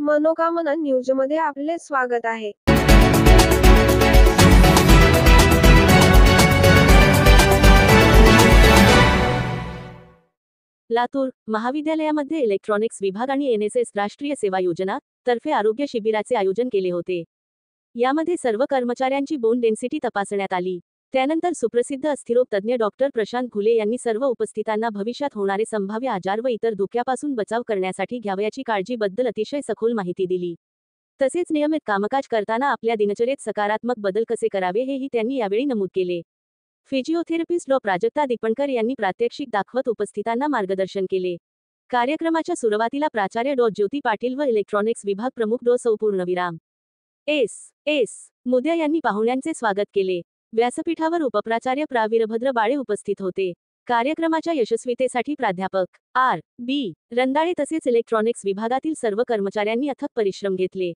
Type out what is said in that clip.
मनोकामना न्यूजमध्ये आपले स्वागत आहे. लातूर महाविद्यालयामध्ये इलेक्ट्रॉनिक्स विभाग आणि NSS राष्ट्रीय सेवा योजना तर्फे आरोग्य शिबिराचे आयोजन केले होते. यामध्ये सर्व कर्मचाऱ्यांची बोन डेन्सिटी तपासण्यात आली. त्यानंतर सुप्रसिद्ध अस्थिरोग तज्ज्ञ डॉक्टर प्रशांत घुले यांनी सर्व उपस्थितांना भविष्यात होणारे संभाव्य आजार व इतर धोक्यापासून बचाव करण्यासाठी घ्यावयाची काळजीबद्दल अतिशय सखोल माहिती दिली. तसेच नियमित कामकाज करताना आपल्या दिनचर्येत सकारात्मक बदल कसे करावे हेही त्यांनी यावेळी नमूद केले. फिजिओथेरपिस्ट डॉ. प्राजक्ता दीपणकर यांनी प्रात्यक्षिक दाखवत उपस्थितांना मार्गदर्शन केले. कार्यक्रमाच्या सुरुवातीला प्राचार्य डॉ. ज्योती पाटील व इलेक्ट्रॉनिक्स विभाग प्रमुख डॉ. सौ पूर्णविराम एस. मुद्या यांनी पाहुण्यांचे स्वागत केले. व्यासपीठावर उपप्राचार्य प्रा. वीरभद्र बाळे उपस्थित होते. कार्यक्रमाच्या यशस्वीतेसाठी प्राध्यापक R. B. रंदाळे तसेच इलेक्ट्रॉनिक्स विभागातील सर्व कर्मचाऱ्यांनी अथक परिश्रम घेतले.